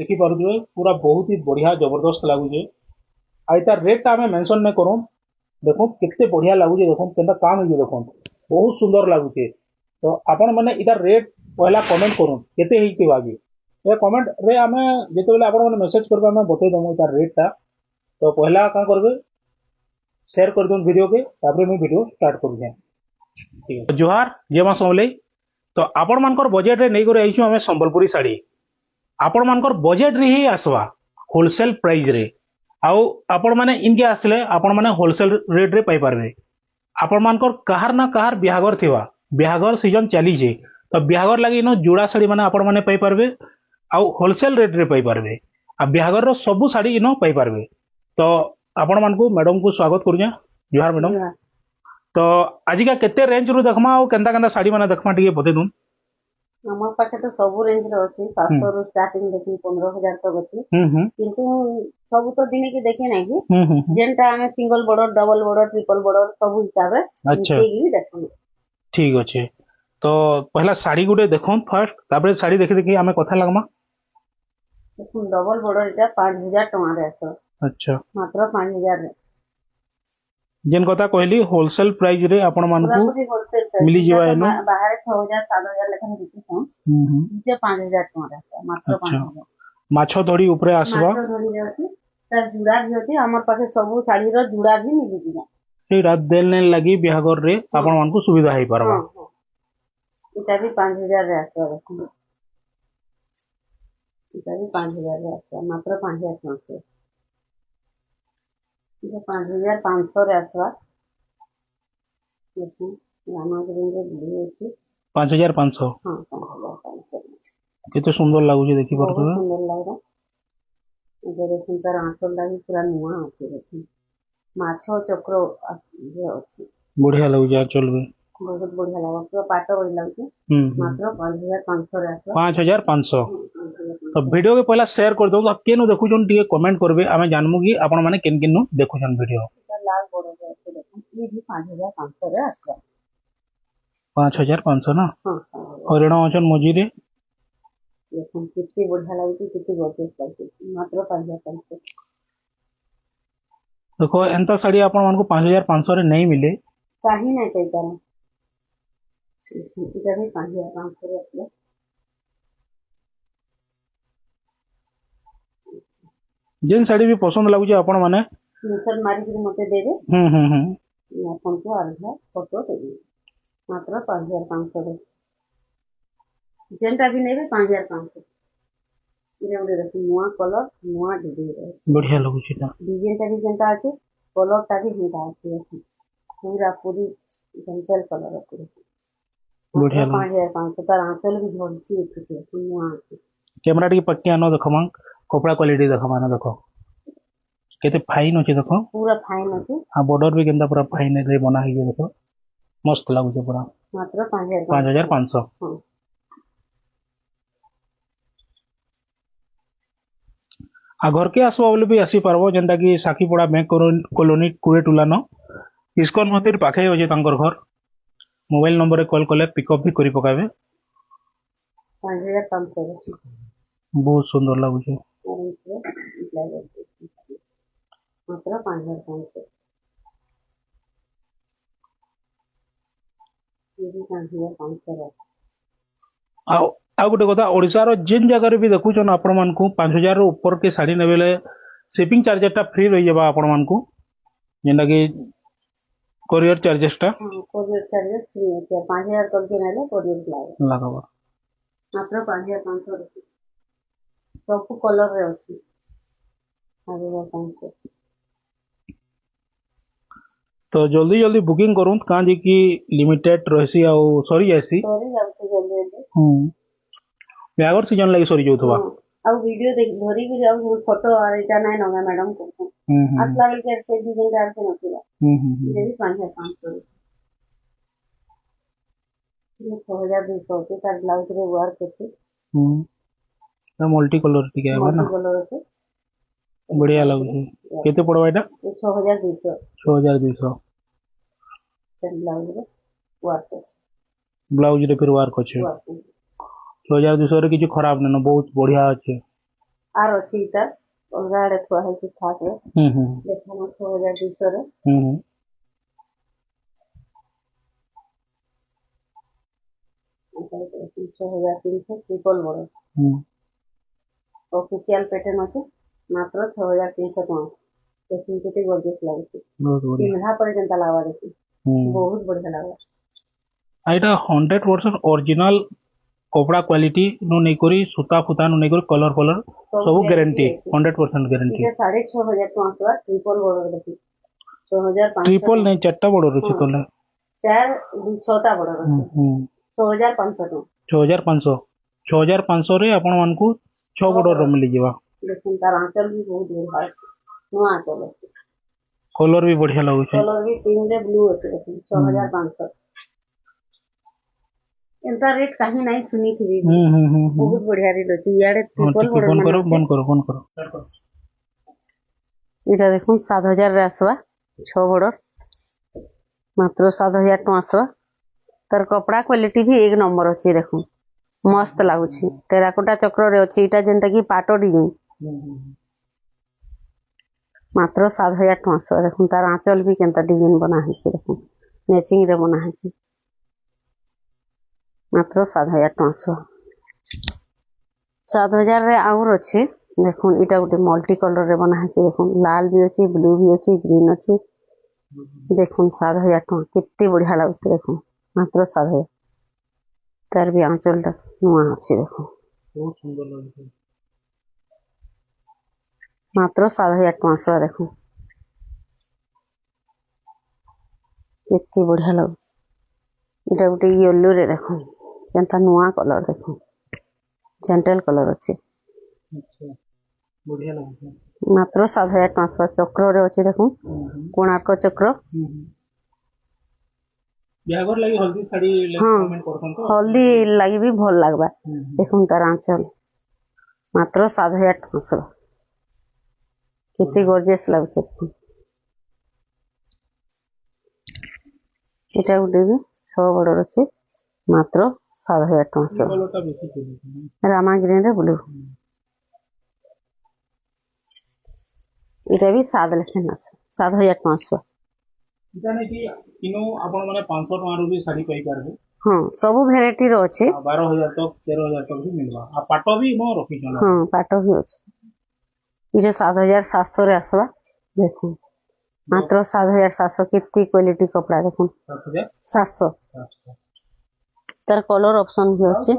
देखि पारुथिबे पूरा बहुत ही बढ़िया जबरदस्त लागुचे आ इतार रेट टा हमें मेंशन नहीं करूँ देखो कितने बढ़िया लागुचे देखो केनता काम है देखो बहुत सुंदर लागुचे तो आपण मैंने इतार रेट पहला कमेंट करूँ केते हेइते आगे ये कमेंट रे आमे जेते बेले आपण मैंने मेसेज करबे आमे बतै दमु इतार रेट टा तो पहला का करबे शेयर कर दूं वीडियो के तापर मैं वीडियो स्टार्ट करूँ ठीक है जोहार जय मां समले तो आपण मानकर बजेट रे नै करे आइछु हमें संबलपुरी साड़ी आपण मानकर बजेट रे ही आसवा होलसेल प्राइस रे आउ आपण माने इनके आसले आपण माने होलसेल रेट रे पाई पारबे आपण मानकर कहार ना कहार बिहागर थिवा बिहागर सीजन चली जे तो बिहागर लगी नो जोड़ा साड़ी माने आपण माने पाई पारबे आउ होलसेल रेट रे पाई पारबे आ बिहागर रो सब साड़ी इनो पाई पारबे तो आपण मानकू मैडम को स्वागत करूँ जोहार मैडम तो आजिका केते रेंज रु देखमा और केंता केंता साड़ी माने देखमा टिके बते दूं हमर पाखे तो सब रेंज रे अछि 700 रु स्टार्टिंग देखि 15000 तक अछि किंतु सब तो दिन के देखे नै कि जेंटा हमें single border double border triple border सब हिसाब रे अच्छा मिसेगी देखो ठीक अछि तो पहला साड़ी गुटे देखो फर्स्ट तापर साड़ी देखि देखि हमें कथा लागमा देखो डबल बॉर्डर इटा 5000 टका रे आसो अच्छा मात्र 5000 रे जेन कथा कहली होलसेल प्राइस रे आपण मानकू मिली जीवा एनो बाहर 6000 7000 लेखन बिकि छन जे 5000 टका रे मात्र 5000 माछो धड़ी ऊपरे आसवा मात्र धरी जाउची त जुड़ा भी होती हमर पाखे सब साड़ी रो जुड़ा भी मिली जीवा से रात देल ने लगी बिहागर रे आपण मानकू सुविधा हे परबा इटा भी 5000 रे आसो इटा भी 5000 रे आसो मात्र 5500 ये 5500 रे आसवा देखो रामा ग्रीन रे ब्लू अछि 5500 हां 5500 केते सुंदर लागुचे देखि परतो बहुत सुंदर लागरा जे देखि तार आंचल लागि पूरा नुआ अछि देखि माछो चक्र जे अछि बढ़िया लागुचे चलबे बहुत बढ़िया लागो तो पाटो बढ़िया लागुचे मात्र 5500 रे आसवा 5500 तो वीडियो के पहला शेयर कर दो केनु देखु जोन टिके कमेंट करबे आमे जानमु कि आपण माने केन केनु देखु जन वीडियो लाल बॉर्डर रे अछि देखो ये भी 5500 रे आसवा 5500 ना हां हरिण अचन मजीरे देखो कितनी बढ़िया लागुचे कितनी गॉर्जियस लागुचे मात्र 5500 देखो एंता साड़ी आपण मानको 5500 रे नहीं मिले काही नाही काही कारण इटा भी 5500 रे आसवा जेन साड़ी भी पसंद लागुचे आपण माने निसर मारी के मते देबे अपन को अर्धा फोटो देबे मात्र 5500 रे जेंटा भी नेबे 5500 इरे उडे रखी नुआ कलर नुआ डिजाइन बढ़िया लागुचे ता डिजाइन ता भी जेंटा আছে कलर ता भी हेता আছে पूरा पूरी पेंसिल कलर আছে बढ़िया 5500 तार आंचल भी झोलची है नुआ कैमरा टी पट्टी आनो देखो मां कपड़ा क्वालिटी देखो मानो देखो केते फाइन अछि देखो पूरा फाइन अछि हां बॉर्डर भी केंदा पूरा फाइन रे बना है देखो मस्त लागुचे पूरा मात्र 5500 हां आ घर के आसवा बोले भी आसी पारबो जेंटा कि साखीपड़ा बैंक कॉलोनी कुए टुलानो इस्कॉन मंदिर पाखे होजे तांकर घर मोबाइल नंबर रे कॉल कले पिकअप भी करी पकाबे 5500 बहुत सुंदर लागुचे मात्र 5500 ये भी 5500 आ गोटे कथा ओडिसा रो जिन जगह रे भी देखु छन आपण मानकू 5000 रो ऊपर के साड़ी नेबेले शिपिंग चार्जेस टा फ्री रही जाबा आपण मानकू जेंटा कि कोरियर चार्जेस टा कोरियर चार्जेस फ्री है 5000 तक के नेले कोरियर लगाबा मात्र 5500 सब कलर रे अछि 5500 तो जल्दी जल्दी बुकिंग करूं कां जे कि लिमिटेड रहसी आ सरी जासी जल्दी ब्यागर सीजन लगी सरी जोथबा आ वीडियो देख धरी भी जाऊ फोटो आ इटा नै नगा मैडम को असला बेल के से डिजाइन दार से नथिला ये भी 5500 ये 6200 के तार ब्लाउज रे वर्क अछि मल्टी कलर टिके आबा ना कलर अछि बढ़िया लागुची केते पड़बा एटा 6200 6200 ब्लाउज रे वर्क अछि ब्लाउज रे फिर वर्क अछि 6200 रे किछि खराब न बहुत बढ़िया अछि आर अच्छी इधर अलगा आड़े थुआ है थाक रे देखना 6200 रे 6300 ट्रिपल बॉर्डर ऑफिशियल पैटर्न अच्छे मात्र 6300 टका देखिए केते गॉर्जियस लागे पिन्हा पर केनता लागबा देखिए बहुत बढ़िया लागबा एटा 100% ओरिजिनल कपड़ा क्वालिटी नो नहीं करी सूता फुता नो नहीं करी कलर कलर सब गारंटी 100% गारंटी ये 6500 टका ट्रिपल बॉर्डर देखिए 6500 ट्रिपल नहीं चारटा बॉर्डर अछि तोले 4 6टा बॉर्डर अछि 6500 टका 6500 6500 रे आपण मानकू 6 बॉर्डर मिल जेबा लेकिन तार आंचल भी बहुत बढ़िया नुआ आंचल कलर भी बढ़िया लागु छै कलर भी पिंक रे ब्लू अछि देखिए 6500 एंता रेट कहीं नहीं सुनी थी बहुत बढ़िया रेट अछि याडे ट्रिपल बॉर्डर बंद करो इटा देखो 7000 रे आसवा 6 बॉर्डर मात्र 7000 टका आसवा तार कपड़ा क्वालिटी भी एक नंबर अछि देखो मस्त लागु छी टेराकोटा चक्र रे अछि इटा जेंटा की पाटो डिजाइन मात्र 7000 टका आसवा देखो तार आंचल भी केनता डिजाइन बना है छी देखो मैचिंग रे बना है छी मात्र 7000 टका आसवा 7000 रे आउर अछि देखो इटा गोटे मल्टी कलर रे बना है छी देखो लाल भी अछि ब्लू भी अछि ग्रीन अछि देखो 7000 टका कितने बढ़िया लागु देखो मात्र 7000 तार भी आंचल टा नुआ अछि देखो बहुत सुंदर लागु मात्र 7000 टका आसवा देखो कितने बढ़िया लागु इटा गोटे येलो रे देखो केनता नुआ कलर देखो जेंटल कलर अछि अच्छा बढ़िया लागु मात्र 7000 टका आसवा चक्र रे अछि देखो कोणार्क चक्र बिहागर लगी हल्दी साड़ी कमेंट करथन तो हल्दी लगी भी भल लागबा देखो तार आंचल मात्र 7000 टका आसवा कितने गॉर्जियस लागु इटा गोटे भी 6 बॉर्डर अछि मात्र 7000 टका आसवा कलरटा बेसी चली रामा ग्रीन रे ब्लू इटा भी 7 लेखन 7000 टका आसवा इटा नै कि इनो आपण माने 500 टका रो भी साड़ी पाई पारबे हां सब वैरायटी रो अछि 12000 तक 13000 तक भी मिलबा आ पाटो भी नो रखी जना हां पाटो भी अछि इटा 7700 रे आसवा देखो मात्र 7700 कितनी क्वालिटी कपड़ा देखो 700 तार कलर ऑप्शन भी अछि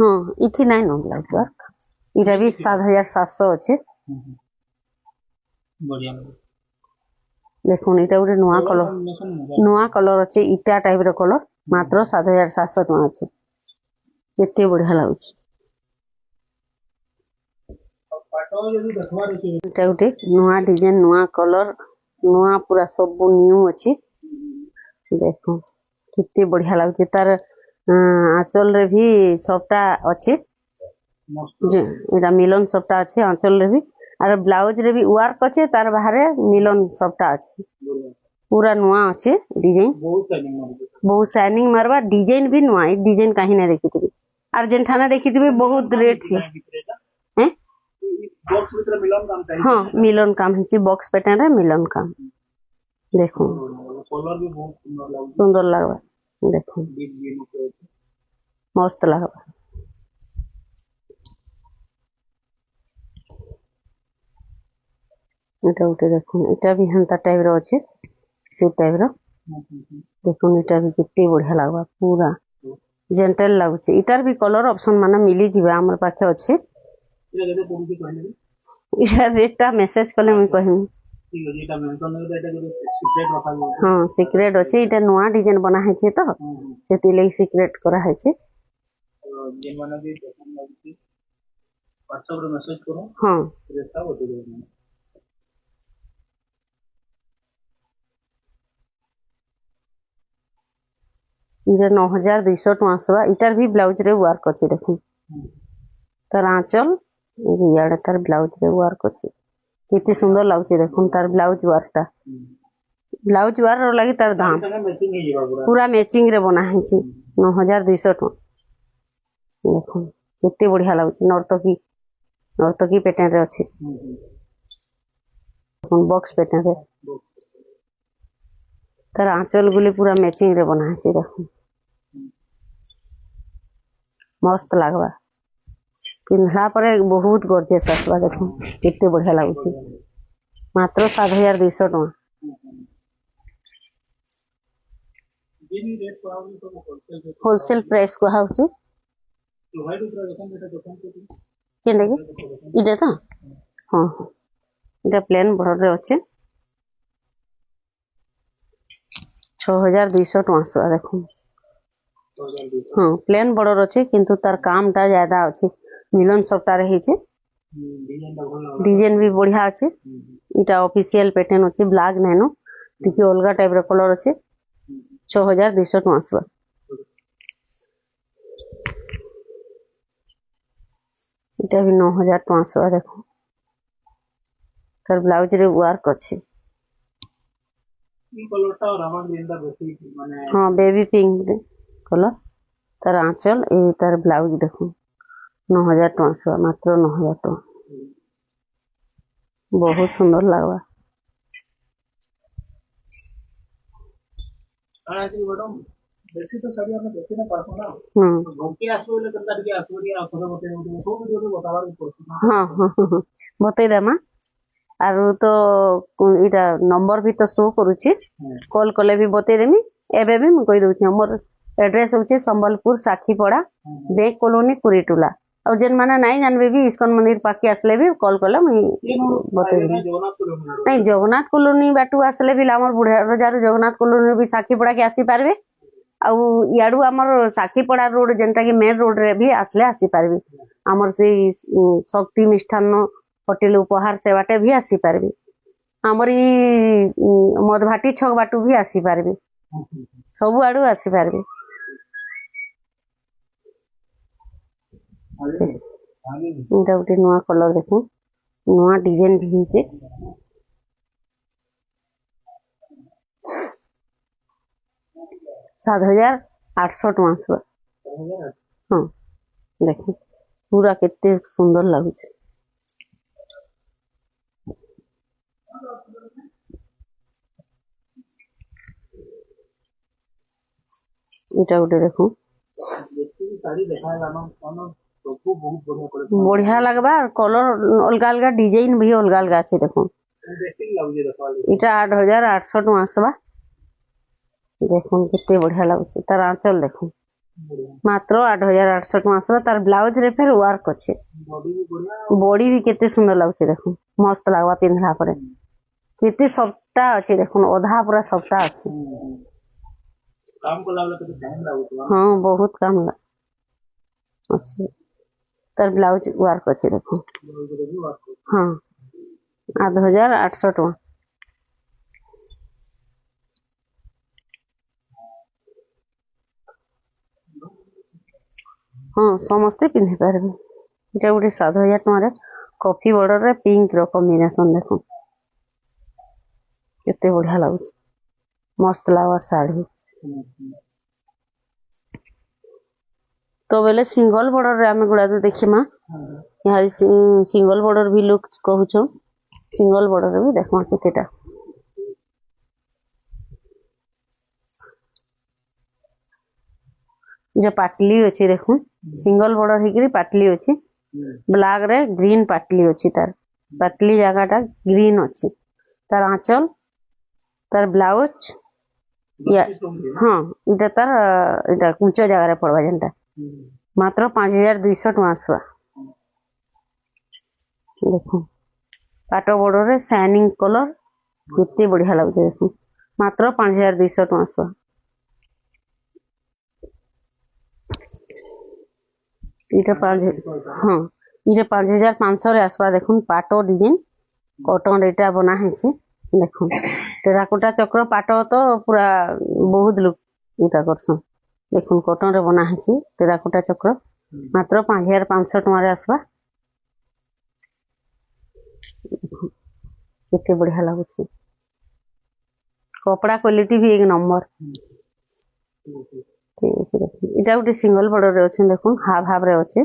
हां इथि नै नो लागबा इटा भी 7700 अछि बढ़िया देखो इटा गोटे नुआ कलर अछि इटा टाइप रो कलर मात्र 7700 टका अछि केते बढ़िया लागु पाटो यदि देखबार अछि इटा गोटे नुआ डिजाइन नुआ कलर नुआ पूरा सब न्यू अछि देखो कितने बढ़िया लागु तार आंचल रे भी सबटा अछि जे एटा मिलन सबटा अछि आंचल रे भी आर ब्लाउज रे भी वर्क अछि तार बाहरे मिलन सबटा अछि पूरा नुआ अछि डिजाइन बहुत शाइनिंग मारबा डिजाइन भी नुआ एक डिजाइन कहीं ना देखिथिबी आर जेन ठाना देखिथिबी बहुत रेट थी हैं बॉक्स भीतर मिलन काम चाहिए हां मिलन काम हिची बॉक्स पैटर्न रे मिलन काम देखो कलर भी बहुत सुंदर लागबा देखो मस्त लागबा इटा उठे देखो इटा भी हंता टाइप रो अछि सी टाइप रो देखो इटा भी कितने बढ़िया लागबा पूरा जेंटल लागु छी इटार भी कलर ऑप्शन माने मिली जिबा हमर पाखे अछि इटा रेटटा मेसेज कले मैं कहमी ठीक है एटा मेंशन नै एटा सीक्रेट रखा जाय हां सीक्रेट अछि इटा नुआ डिजाइन बना है छी तो सेति ले सीक्रेट करा है छी जे माने भी पसंद लागी WhatsApp रे मैसेज करो हां रेटटा बता देबो इधर 9200 टका आसवा इटार भी ब्लाउज रे वर्क अछि देखो तार आंचल याडे तार ब्लाउज रे वर्क अछि कितनी सुंदर लागु देखो तार ब्लाउज वर्कटा ब्लाउज वर्क लगी तार दाम पूरा मैचिंग रे बना है छी 9200 टका देखो कितने बढ़िया लागु नर्तकी नर्तकी पैटर्न रे अछि बॉक्स पैटर्न रे तार आंचल गुली पूरा मैचिंग रे बना है देखो मस्त लागवा पिंधला पर बहुत गॉर्जियस आसवा देखो केते बढ़िया लागुची मात्र 7200 टका होलसेल प्राइस को हाउची केने के इडे तो हां हां इडा प्लेन बॉर्डर रे अछि 6200 टका आसवा देखो हाँ प्लेन बॉर्डर अच्छे किंतु तार काम टा ज्यादा अच्छे मिलन सबटा रही छे डिजाइन भी बढ़िया अच्छे इटा ऑफिशियल पैटर्न अच्छे ब्लैक नैनो टिके अलगा टाइप रो कलर अच्छे 6200 टका आसवा इटा भी 9000 टका आसवा देखो तार ब्लाउज रे वर्क अच्छे हाँ बेबी पिंक कलर तार आंचल ए तार ब्लाउज देखो 9000 टका आसवा मात्र 9000 टका बहुत सुंदर लगवा बेसी तो साड़ी हमें देखि ना पारतो ना घोके आसो ले कंदा के आसो या आसो बते तो वीडियो में बतावार पड़तो हां हां बतै देमा आरो तो इटा नंबर भी तो शो करूची कॉल कले भी बतै देमी एबे भी म कहि दउची हमर एड्रेस होचे संबलपुर साखीपड़ा बैंक कॉलोनी कुरीटुला और जेन माने नहीं जानबे भी इस्कन मंदिर पाके आसले भी कॉल कले म बतै देमी नहीं जगन्नाथ कॉलोनी बाटू आसले भी हमर बुढ़ा रजारू जगन्नाथ कॉलोनी भी साखीपड़ा के आसी पारबे आउ याडू हमर साखीपड़ा रोड जेनटा कि मेन रोड रे भी आसले आसी पारबे हमर से शक्ति मिष्ठान होटल उपहार से बाटे भी आसी पारबे हमर ई मधभाटी छक बाटू भी आसी पारबे सब आडू आसी पारबे इटा गोटे नुआ कलर देखो नुआ डिजाइन भी हिचे 7800 टका आसवा हाँ देखो पूरा केते सुंदर लागुचे इटा गोटे देखो बढ़िया लगबा कलर अलगा अलगा डिजाइन भी अलगा अलगा আছে देखो इटा 8800 टका आसवा देखो कितने बढ़िया लागुचे तार आंचल देखो मात्र 8800 टका आसवा तार ब्लाउज रे फिर वर्क अच्छे बॉडी भी कितने सुंदर लागुचे देखो मस्त लागवा पिंधला परे कितने सफ्टा अच्छे देखो ओधा पूरा सफ्टा अच्छे काम को लागला तो टाइम लागुतो हां बहुत काम अच्छे तार ब्लाउज वर्क अच्छे देखो हाँ 8800 टका हाँ समस्ते पिंधि पारबे इटा गोटे 7000 टका रे कॉफी बॉर्डर रे पिंक रो कॉम्बिनेशन देखो केते बढ़िया लागुछ मस्त लागवा साड़ी तो बेले सिंगल बॉर्डर रे आमे गुडा तो देखिमा यहाँ सिंगल बॉर्डर भी लोग कहूछो सिंगल बॉर्डर रे भी देखमा केतेटा जे पाटली अछि देखो सिंगल बॉर्डर हिकरी पाटली अछि ब्लैक रे ग्रीन पाटली अछि तार पाटली जगहटा ग्रीन अछि तार आंचल तार ब्लाउज या हाँ इटा तार इटा ऊंचा जगह रे पड़वा जेनटा मात्र 5200 टका आसवा देखो पाटो बॉर्डर रे शाइनिंग कलर कितने बढ़िया लागुचे देखो मात्र 5200 टका आसवा इटा 5500 रे आसवा देखो पाटो डिजाइन कॉटन रेटा बना है देखो टेराकोटा चक्र पाटो तो पूरा बहुत लोग इटा करसन देखो कॉटन रे बना है टेराकोटा चक्र मात्र 5500 टका रे आसवा कितने बढ़िया लागुचे कपड़ा क्वालिटी भी एक नंबर इटा गोटे सिंगल बॉर्डर रे अच्छे देखो हाफ हाफ रे अच्छे